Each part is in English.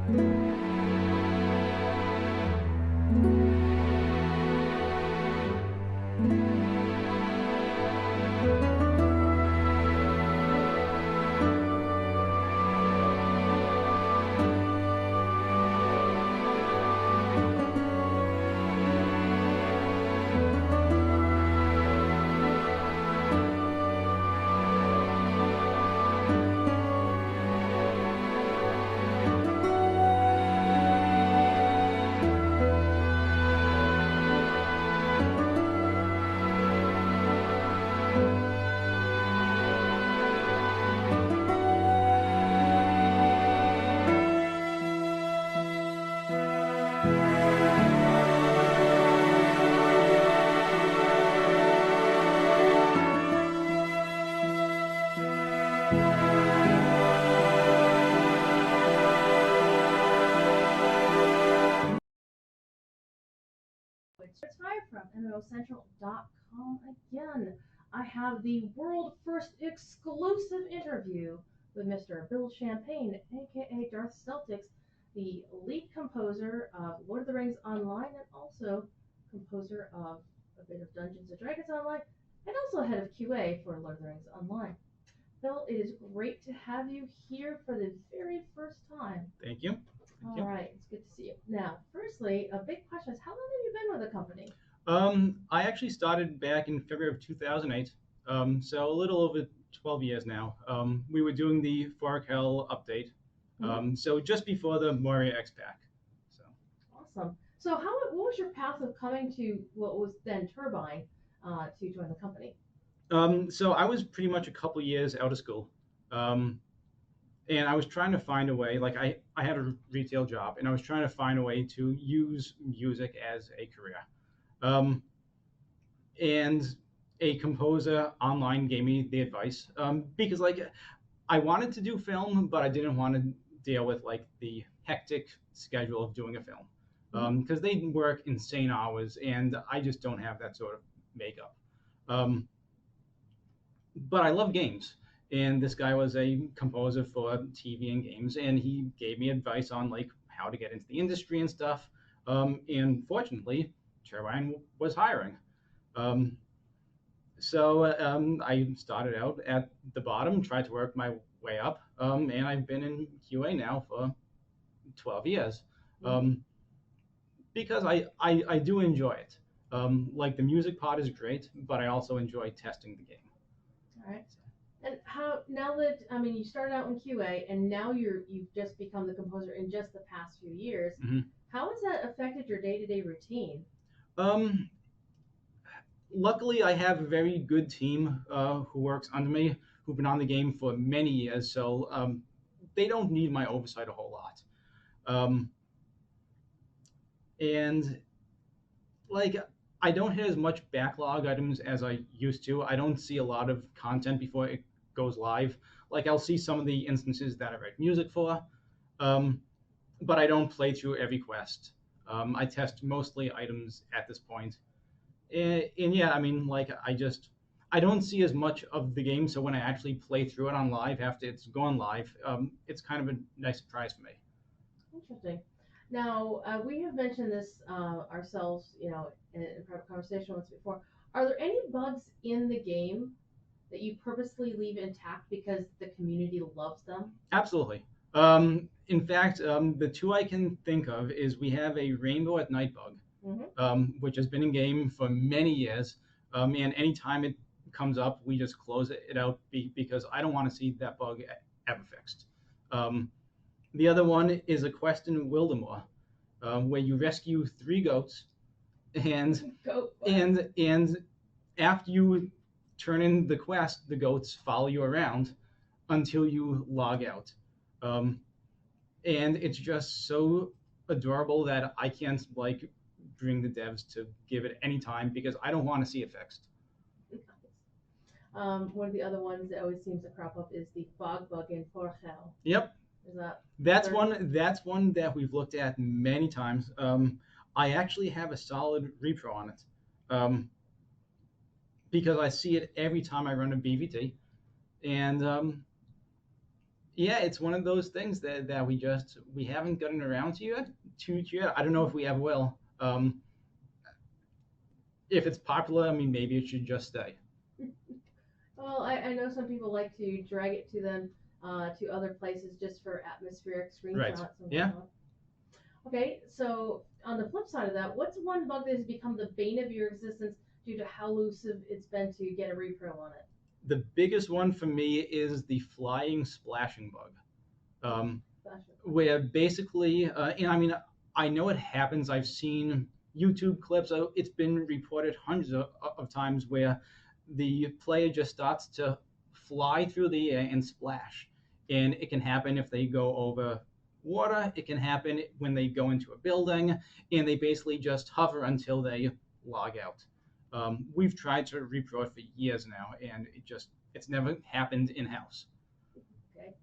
Druidsfire from MMOcentral.com again. I have the world first exclusive interview with Mr. Bill Champagne, aka Darth Celtics, the lead composer of Lord of the Rings Online and also composer of a bit of Dungeons and Dragons Online, and also head of QA for Lord of the Rings Online. Bill, it is great to have you here for the very first time. Thank you. All right, it's good to see you. Now, firstly, a big question is how long have you been with the company? I actually started back in February of 2008, so a little over 12 years now. We were doing the Forakel update, so just before the Moria X pack. So. Awesome. So what was your path of coming to what was then Turbine to join the company? So I was pretty much a couple years out of school. And I was trying to find a way, like I had a retail job, and I was trying to find a way to use music as a career. And a composer online gave me the advice because like I wanted to do film, but I didn't want to deal with like the hectic schedule of doing a film because they work insane hours, and I just don't have that sort of makeup. But I love games. And this guy was a composer for TV and games, and he gave me advice on like how to get into the industry and stuff. And fortunately, Turbine was hiring. So I started out at the bottom, tried to work my way up, and I've been in QA now for 12 years because I do enjoy it. Like the music part is great, but I also enjoy testing the game. All right. And how now that you started out in QA and now you've just become the composer in just the past few years, how has that affected your day-to-day routine? Luckily, I have a very good team who works under me, who've been on the game for many years, so they don't need my oversight a whole lot. And like I don't hit as much backlog items as I used to. I don't see a lot of content before it goes live. Like I'll see some of the instances that I write music for, but I don't play through every quest. I test mostly items at this point. And yeah, I mean, like I don't see as much of the game, so when I actually play through it on live after it's gone live, it's kind of a nice surprise for me. Interesting. Now, we have mentioned this ourselves, in private conversation once before. Are there any bugs in the game that you purposely leave intact because the community loves them? Absolutely. In fact, the two I can think of is we have a Rainbow at Night bug, which has been in game for many years, and anytime it comes up, we just close it out because I don't want to see that bug ever fixed. The other one is a quest in Wildemore, where you rescue 3 goats, and after you turn in the quest, the goats follow you around until you log out. And it's just so adorable that I can't like bring the devs to give it any time because I don't want to see it fixed. One of the other ones that always seems to crop up is the fog bug in Forgel. Yep. That's one that we've looked at many times. I actually have a solid repro on it because I see it every time I run a BVT, and yeah, it's one of those things that we haven't gotten around to yet. I don't know if we ever will. If it's popular, I mean, maybe it should just stay. Well, I know some people like to drag it to them to other places just for atmospheric Right. screenshots and Yeah. whatnot. Okay, so on the flip side of that, what's one bug that has become the bane of your existence due to how elusive it's been to get a repro on it? The biggest one for me is the flying splashing bug. Where basically, and I mean, I know it happens. I've seen YouTube clips. It's been reported hundreds of times where the player just starts to fly through the air and splash. And it can happen if they go over water. It can happen when they go into a building, and they basically just hover until they log out. We've tried to repro it for years now, and it's never happened in house. Okay.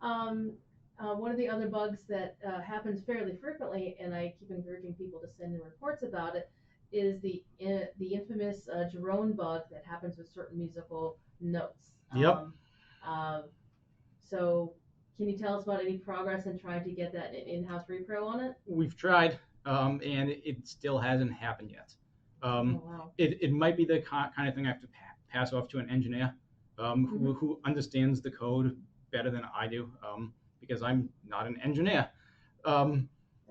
Um, One of the other bugs that happens fairly frequently, and I keep encouraging people to send in reports about it, is the infamous drone bug that happens with certain musical notes. Yep. So, can you tell us about any progress in trying to get that in-house repro on it? We've tried, and it still hasn't happened yet. Oh, wow. It might be the kind of thing I have to pass off to an engineer who understands the code better than I do, because I'm not an engineer. I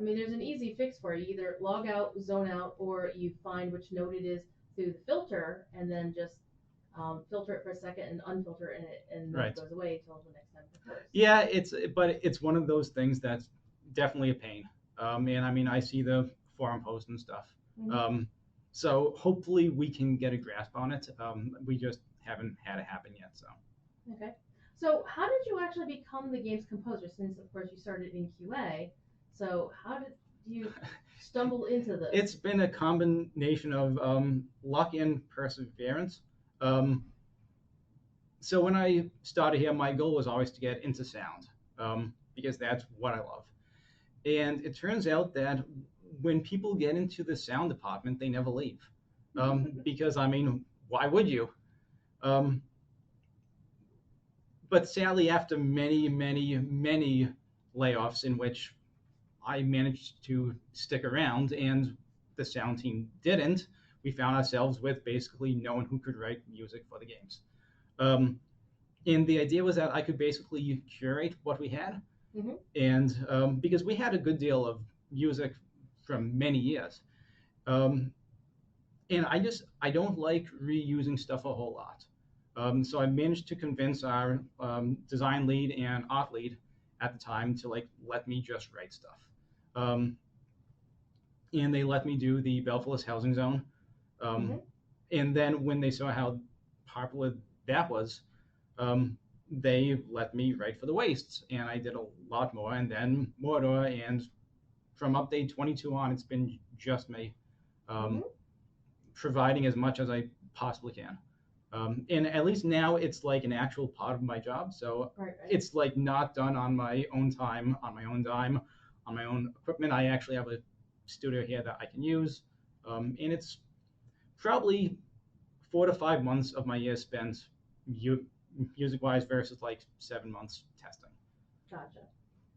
mean, there's an easy fix for it. You either log out, zone out, or you find which node it is through the filter, and then just filter it for a second and unfilter it, and then Right. it goes away until the next time it occurs. Yeah, but it's one of those things that's definitely a pain. And I mean, I see the forum posts and stuff. So hopefully we can get a grasp on it. We just haven't had it happen yet. So. Okay. So how did you actually become the game's composer? Since of course you started in QA, so how did you stumble into this? It's been a combination of luck and perseverance. So when I started here, my goal was always to get into sound, because that's what I love. And it turns out that when people get into the sound department, they never leave. Because, I mean, why would you? But sadly, after many, many, many layoffs in which I managed to stick around and the sound team didn't, we found ourselves with basically no one who could write music for the games. And the idea was that I could basically curate what we had. And because we had a good deal of music from many years. And I don't like reusing stuff a whole lot. So I managed to convince our design lead and art lead at the time to let me just write stuff. And they let me do the Belfast Housing Zone. And then when they saw how popular that was, they let me write for the Wastes, and I did a lot more, and then Mordor, and from update 22 on, it's been just me, providing as much as I possibly can. And at least now it's like an actual part of my job, so it's like not done on my own time, on my own dime, on my own equipment. I actually have a studio here that I can use, and it's probably 4 to 5 months of my year spent music-wise versus like 7 months testing. Gotcha.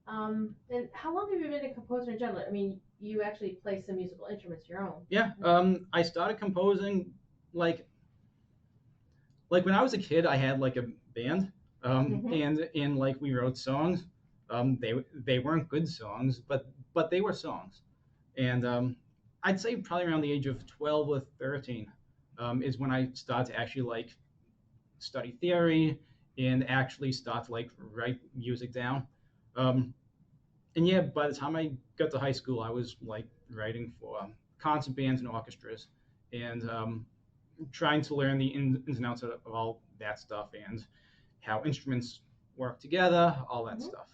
And how long have you been a composer in general? I mean, you actually play some musical instruments your own. Yeah. I started composing like when I was a kid. I had like a band, and like we wrote songs. They weren't good songs, but they were songs. And I'd say probably around the age of 12 or 13 is when I started to actually like study theory and actually start to like write music down. And yeah, by the time I got to high school, I was like writing for concert bands and orchestras, and trying to learn the ins and outs of all that stuff and how instruments work together, all that stuff.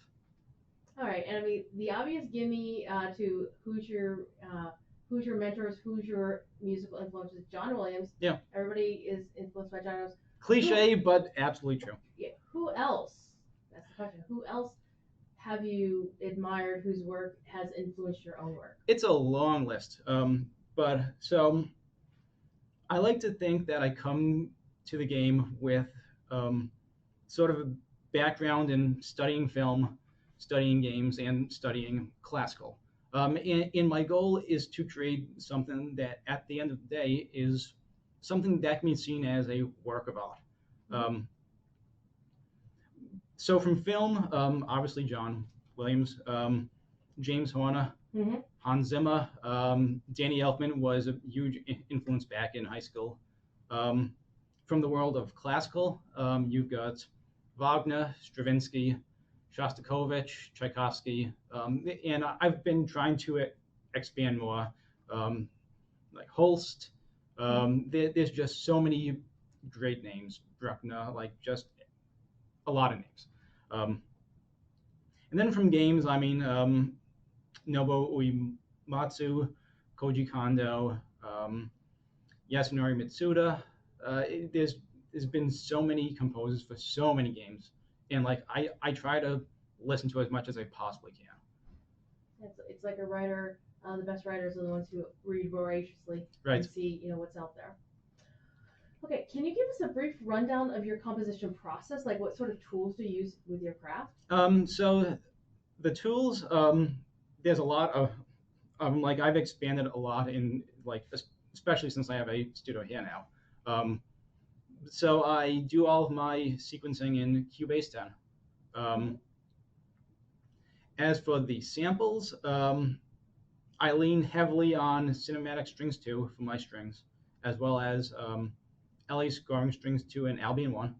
All right, and I mean the obvious gimme to who's your mentors, who's your musical influences? John Williams. Yeah. Everybody is influenced by John Williams. Cliche, but absolutely true. Yeah. Who else? That's the question. Who else have you admired whose work has influenced your own work? It's a long list. But so I like to think that I come to the game with sort of background in studying film, studying games, and studying classical. And my goal is to create something that, at the end of the day, is something that can be seen as a work of art. Um, so from film, obviously John Williams, James Horner, Hans Zimmer, Danny Elfman was a huge influence back in high school. From the world of classical, you've got Wagner, Stravinsky, Shostakovich, Tchaikovsky, and I've been trying to expand more, like Holst. There's just so many great names, Bruckner, like just a lot of names. And then from games, I mean, Nobuo Uematsu, Koji Kondo, Yasunori Mitsuda. There's been so many composers for so many games, and like I try to listen to as much as I possibly can. It's like a writer. The best writers are the ones who read voraciously and see what's out there. Okay, can you give us a brief rundown of your composition process? Like, what sort of tools do you use with your craft? So the tools, there's a lot of like I've expanded a lot in like especially since I have a studio here now. So I do all of my sequencing in Cubase 10. As for the samples, I lean heavily on Cinematic Strings 2 for my strings, as well as LA Scoring Strings 2 and Albion 1.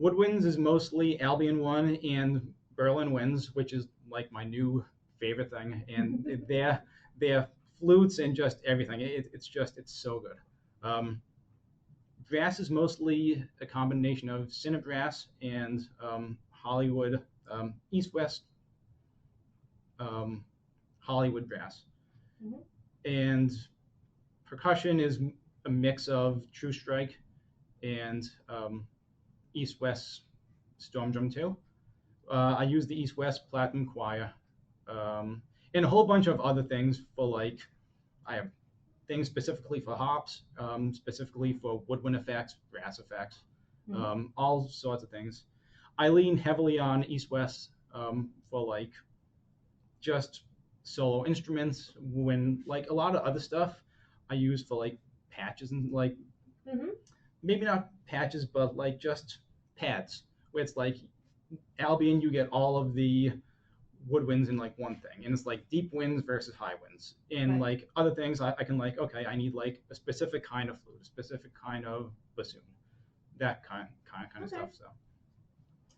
Woodwinds is mostly Albion 1 and Berlin Winds, which is like my new favorite thing, and they're flutes and just everything. It's so good. Brass is mostly a combination of Cinebrass and Hollywood East-West Hollywood brass. And percussion is a mix of True Strike and East-West Storm Drum 2. I use the East-West Platinum Choir, and a whole bunch of other things for like, I have things specifically for hops, specifically for woodwind effects, brass effects, all sorts of things. I lean heavily on East-West for like just solo instruments, when like a lot of other stuff I use for like patches and like maybe not patches, but like just pads, where it's like Albion, you get all of the woodwinds in like one thing, and it's like deep winds versus high winds, and like other things I can like, okay, I need like a specific kind of flute, a specific kind of bassoon, that kind of stuff. So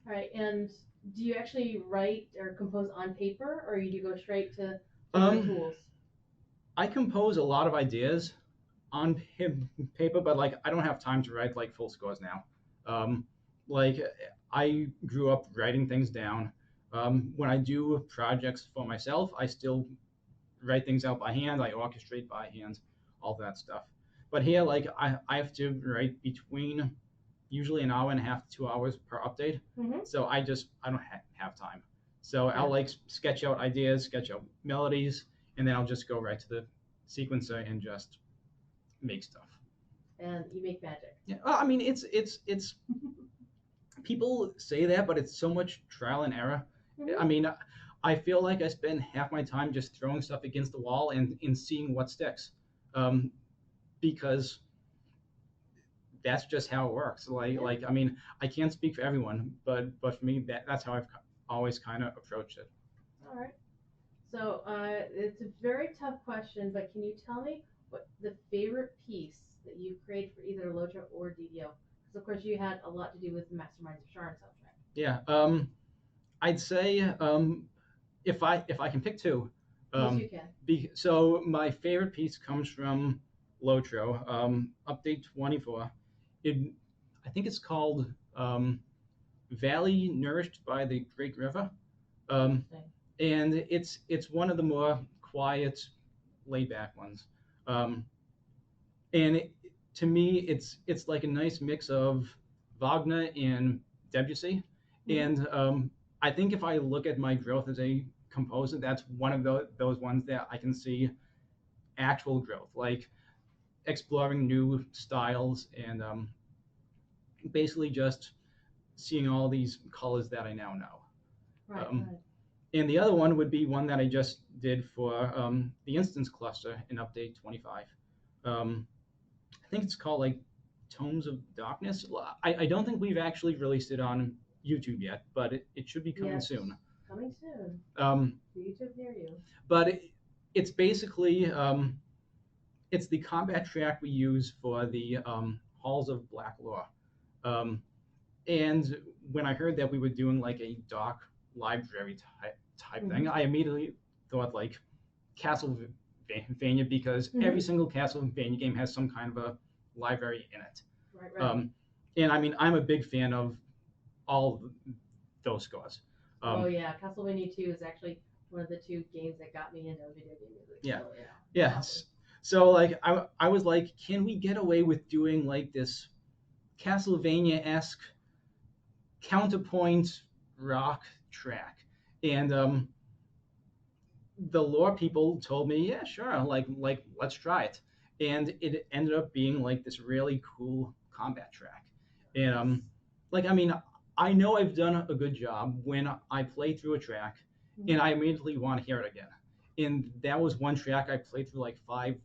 all right, and do you actually write or compose on paper, or you do go straight to tools? I compose a lot of ideas on paper, but like I don't have time to write like full scores now. Like I grew up writing things down. When I do projects for myself, I still write things out by hand. I orchestrate by hand, all that stuff. But here, like I have to write between usually an hour and a half to 2 hours per update. So I don't have time. So I'll like sketch out ideas, sketch out melodies, and then I'll just go right to the sequencer and just make stuff. And you make magic. Yeah, I mean it's people say that, but it's so much trial and error. I mean, I feel like I spend half my time just throwing stuff against the wall and seeing what sticks, because that's just how it works. Like I mean, I can't speak for everyone, but for me, that's how I've always kind of approached it. All right. So it's a very tough question, but can you tell me what the favorite piece that you created for either LotRO or DDO? Because of course you had a lot to do with the Masterminds of Sharn soundtrack. Yeah. I'd say if I can pick two. Yes, you can. So my favorite piece comes from LotRO, update 24. I think it's called Valley Nourished by the Great River, and it's one of the more quiet, laid back ones. And to me, it's like a nice mix of Wagner and Debussy, and I think if I look at my growth as a composer, that's one of those ones that I can see actual growth, like exploring new styles and basically just seeing all these colors that I now know. Right, Um, right. And the other one would be one that I just did for the instance cluster in update 25. I think it's called like Tomes of Darkness. I don't think we've actually released it on YouTube yet, but it should be coming Yes, soon. coming soon. Um, To YouTube near you. but it's basically it's the combat track we use for the Halls of Black Lore. And when I heard that we were doing like a doc library type thing, I immediately thought like Castlevania because every single Castlevania game has some kind of a library in it. Right, right. And I mean, I'm a big fan of all of those scores. Oh yeah, Castlevania 2 is actually one of the 2 games that got me into video game music. Yeah. So, yeah. Yes. So like I was like, can we get away with doing like this Castlevania-esque counterpoint rock track? And the lore people told me, yeah, sure, like let's try it. And it ended up being like this really cool combat track. And like I mean, I know I've done a good job when I play through a track and I immediately want to hear it again. And that was one track I played through like 5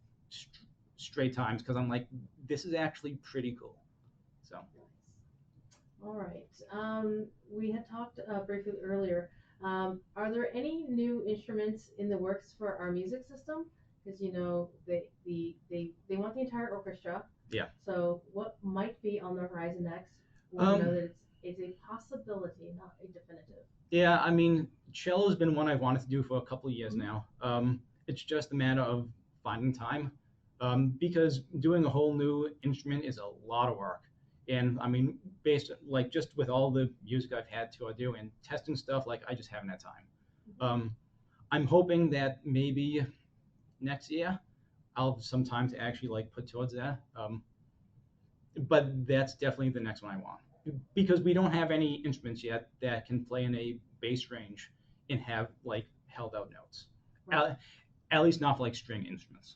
straight times because I'm like, this is actually pretty cool. So. All right. We had talked briefly earlier. Are there any new instruments in the works for our music system? Because you know they want the entire orchestra. Yeah. So what might be on the horizon next? We know that it's a possibility, not a definitive. Yeah, I mean, cello's been one I've wanted to do for a couple of years now. It's just a matter of finding time, because doing a whole new instrument is a lot of work. And I mean, based like just with all the music I've had to do and testing stuff, like I just haven't had time. I'm hoping that maybe next year I'll have some time to actually like put towards that. But that's definitely the next one I want because we don't have any instruments yet that can play in a bass range and have like held out notes. Right. At least not for like string instruments.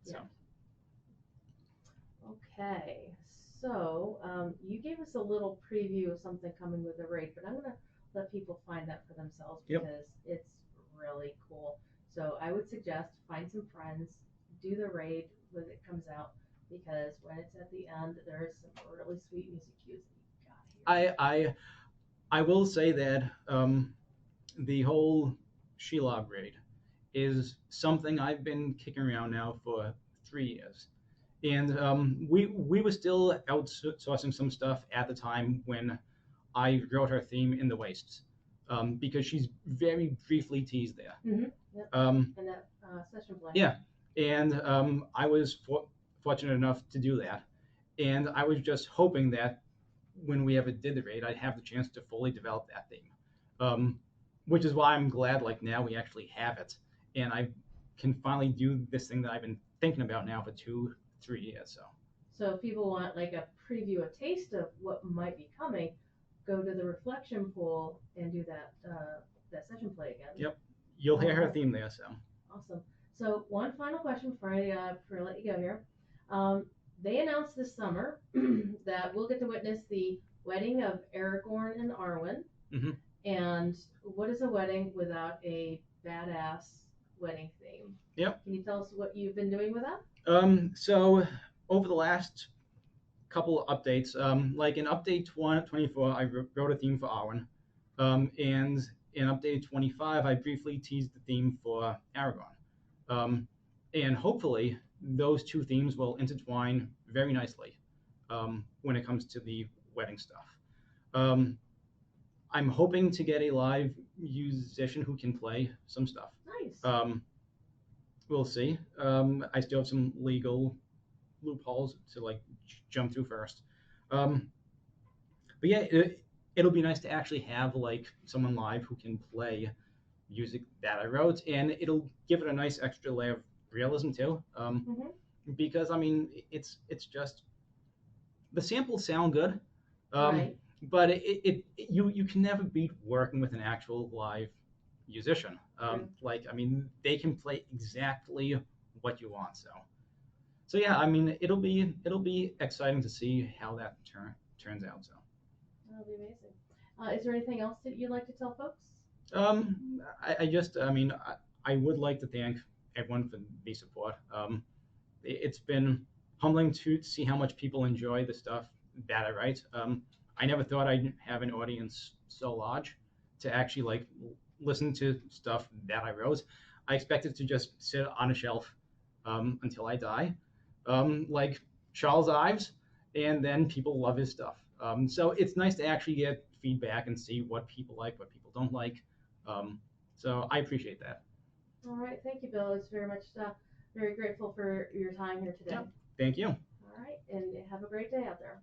So. Yeah. Okay. So you gave us a little preview of something coming with the raid, but I'm gonna let people find that for themselves because it's really cool. So I would suggest find some friends, do the raid when it comes out, because when it's at the end, there's some really sweet music cues that you gotta hear. I will say that the whole Sheilas raid is something I've been kicking around now for 3 years. And we were still outsourcing some stuff at the time when I wrote her theme in the Wastes, because she's very briefly teased there. Mm-hmm. Yep. In that session play. Yeah, and I was fortunate enough to do that, and I was just hoping that when we ever did the raid, I'd have the chance to fully develop that theme, which is why I'm glad like now we actually have it, and I can finally do this thing that I've been thinking about now for 2-3 years. So if people want like a preview, a taste of what might be coming, go to the reflection pool and do that session play again. Yep, you'll hear her theme there. So awesome. So one final question before I let you go here. They announced this summer that we'll get to witness the wedding of Aragorn and Arwen. Mm-hmm. And what is a wedding without a badass wedding theme? Yep. Can you tell us what you've been doing with that? So over the last couple of updates, like in update 24, I wrote a theme for Arwen, and in update 25, I briefly teased the theme for Aragorn, and hopefully those 2 themes will intertwine very nicely when it comes to the wedding stuff. I'm hoping to get a live musician who can play some stuff. Nice. We'll see. I still have some legal loopholes to like jump through first. But yeah, it'll be nice to actually have like someone live who can play music that I wrote, and it'll give it a nice extra layer of realism too. Because I mean, it's just the samples sound good, right. But you can never beat working with an actual live musician. Like I mean, they can play exactly what you want. So yeah, I mean, it'll be exciting to see how that turns out. So That'll be amazing. Is there anything else that you'd like to tell folks? I mean, I would like to thank everyone for the support. It's been humbling to see how much people enjoy the stuff that I write. I never thought I'd have an audience so large to actually like listen to stuff that I wrote. I expected to just sit on a shelf until I die, like Charles Ives, and then people love his stuff. So it's nice to actually get feedback and see what people like, what people don't like. So I appreciate that. All right, thank you, Bill. It's very much very grateful for your time here today. Yep. Thank you. All right, and have a great day out there.